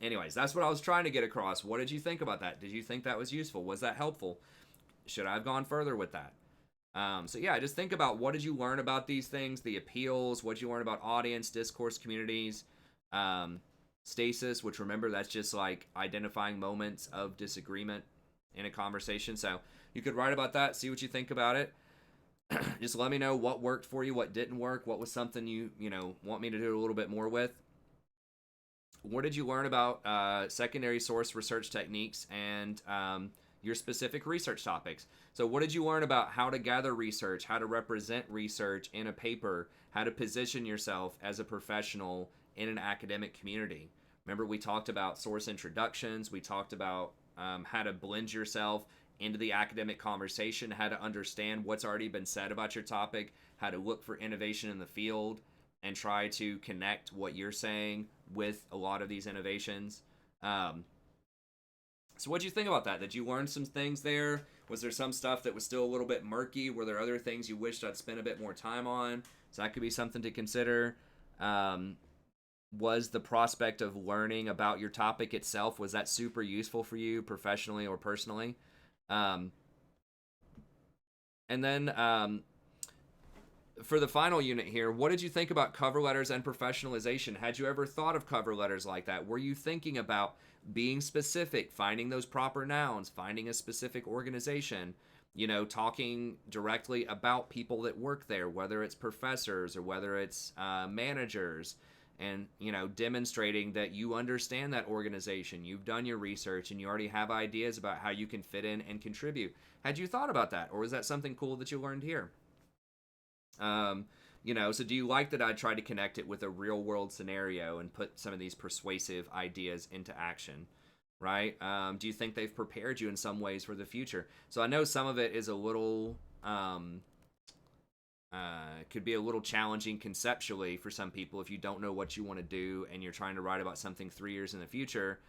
anyways, that's what I was trying to get across. What did you think about that? Did you think that was useful? Was that helpful? Should I have gone further with that? So yeah, just think about, what did you learn about these things, the appeals, what did you learn about audience, discourse, communities, stasis, which, remember, that's just like identifying moments of disagreement in a conversation. So you could write about that, see what you think about it. Just let me know what worked for you, what didn't work, what was something you want me to do a little bit more with. What did you learn about secondary source research techniques and your specific research topics? So what did you learn about how to gather research, how to represent research in a paper, how to position yourself as a professional in an academic community? Remember, we talked about source introductions. We talked about how to blend yourself into the academic conversation, how to understand what's already been said about your topic, how to look for innovation in the field and try to connect what you're saying with a lot of these innovations. So what do you think about that? Did you learn some things there? Was there some stuff that was still a little bit murky? Were there other things you wished I'd spent a bit more time on? So that could be something to consider. Was the prospect of learning about your topic itself, was that super useful for you professionally or personally? And then for the final unit here, what did you think about cover letters and professionalization? Had you ever thought of cover letters like that? Were you thinking about being specific, finding those proper nouns, finding a specific organization, talking directly about people that work there, whether it's professors or whether it's managers, and, demonstrating that you understand that organization, you've done your research, and you already have ideas about how you can fit in and contribute? Had you thought about that, or was that something cool that you learned here? So do you like that I tried to connect it with a real world scenario and put some of these persuasive ideas into action, right? Do you think they've prepared you in some ways for the future? So I know some of it is a little, could be a little challenging conceptually for some people if you don't know what you want to do and you're trying to write about something 3 years in the future.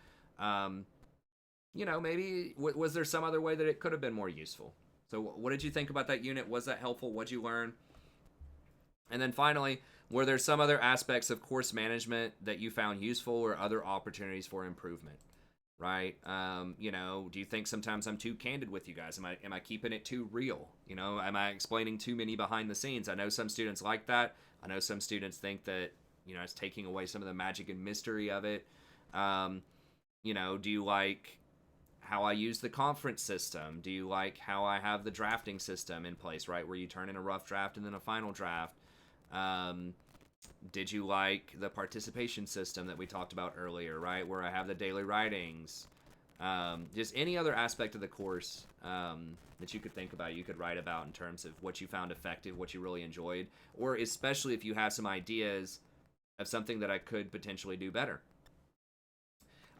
Maybe was there some other way that it could have been more useful? So what did you think about that unit? Was that helpful? What did you learn? And then finally, were there some other aspects of course management that you found useful or other opportunities for improvement? right? Do you think sometimes I'm too candid with you guys? Am I keeping it too real? Am I explaining too many behind the scenes? I know some students like that. I know some students think that it's taking away some of the magic and mystery of it. Um, do you like how I use the conference system? Do you like how I have the drafting system in place, right? Where you turn in a rough draft and then a final draft. Um, did you like the participation system that we talked about earlier, right? Where I have the daily writings. Just any other aspect of the course that you could think about, you could write about in terms of what you found effective, what you really enjoyed, or especially if you have some ideas of something that I could potentially do better.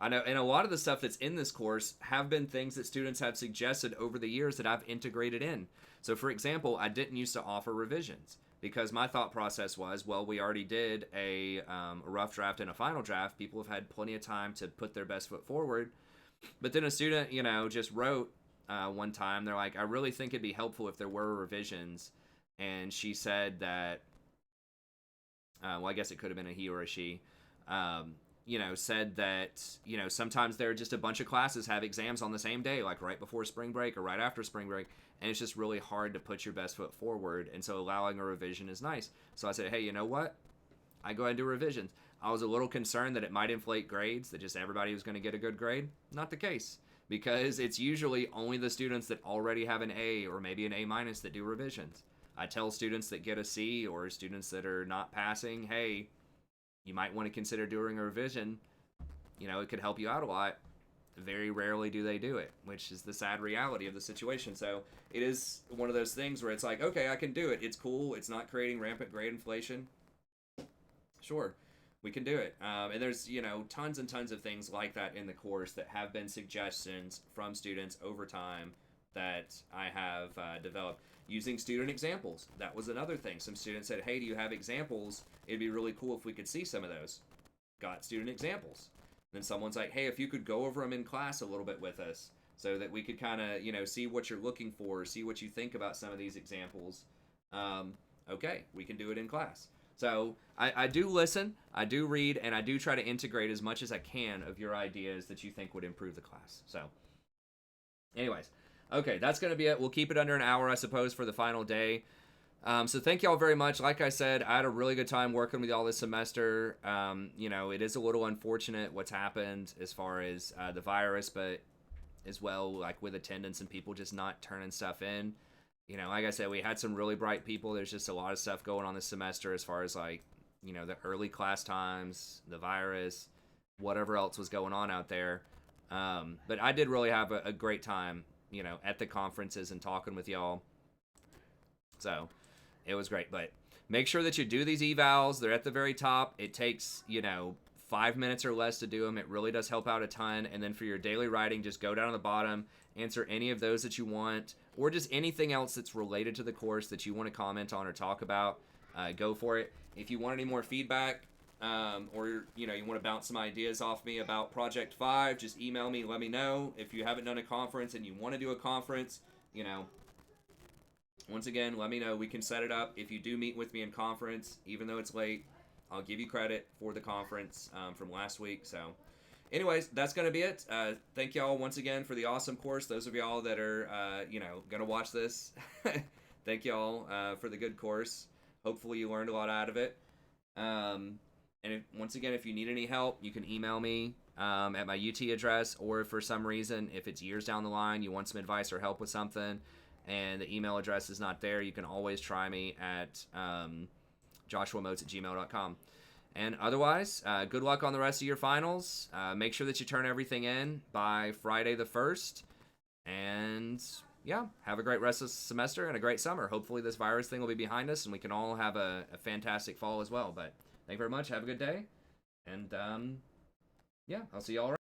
I know, and a lot of the stuff that's in this course have been things that students have suggested over the years that I've integrated in. So, for example, I didn't used to offer revisions because my thought process was, well, we already did a rough draft and a final draft. People have had plenty of time to put their best foot forward. But then a student, just wrote one time, they're like, I really think it'd be helpful if there were revisions. And she said that, well, I guess it could have been a he or a she. Said that, sometimes there are just a bunch of classes have exams on the same day, like right before spring break or right after spring break, and it's just really hard to put your best foot forward, and so allowing a revision is nice. So I said, hey, you know what? I go ahead and do revisions. I was a little concerned that it might inflate grades, that just everybody was going to get a good grade. Not the case, because it's usually only the students that already have an A or maybe an A minus that do revisions. I tell students that get a C or students that are not passing, hey, you might want to consider doing a revision. It could help you out a lot. Very rarely do they do it, which is the sad reality of the situation. So it is one of those things where it's like, okay, I can do it. It's cool. It's not creating rampant grade inflation. Sure, we can do it. And there's, tons and tons of things like that in the course that have been suggestions from students over time that I have developed. Using student examples. That was another thing. Some students said, hey, do you have examples? It'd be really cool if we could see some of those. Got student examples. Then someone's like, hey, if you could go over them in class a little bit with us so that we could kind of, see what you're looking for, see what you think about some of these examples. Okay, we can do it in class. So I do listen, I do read, and I do try to integrate as much as I can of your ideas that you think would improve the class. So anyways. Okay, that's going to be it. We'll keep it under an hour, I suppose, for the final day. So thank y'all very much. Like I said, I had a really good time working with y'all this semester. It is a little unfortunate what's happened as far as the virus, but as well, like with attendance and people just not turning stuff in. Like I said, we had some really bright people. There's just a lot of stuff going on this semester as far as like, the early class times, the virus, whatever else was going on out there. But I did really have a great time at the conferences and talking with y'all. So it was great. But make sure that you do these evals. They're at the very top. It takes, 5 minutes or less to do them. It really does help out a ton. And then for your daily writing, just go down to the bottom, answer any of those that you want, or just anything else that's related to the course that you want to comment on or talk about. Go for it. If you want any more feedback, or you want to bounce some ideas off me about Project 5, just email me, let me know. If you haven't done a conference and you want to do a conference, once again, let me know. We can set it up. If you do meet with me in conference, even though it's late, I'll give you credit for the conference from last week. So anyways, that's going to be it. Thank y'all once again for the awesome course. Those of y'all that are, going to watch this, thank y'all for the good course. Hopefully you learned a lot out of it. And once again, if you need any help, you can email me at my UT address, or if for some reason, if it's years down the line, you want some advice or help with something, and the email address is not there, you can always try me at joshuamotes@gmail.com. And otherwise, good luck on the rest of your finals. Make sure that you turn everything in by Friday the 1st. And yeah, have a great rest of the semester and a great summer. Hopefully this virus thing will be behind us and we can all have a fantastic fall as well. But thank you very much. Have a good day. And yeah, I'll see y'all around.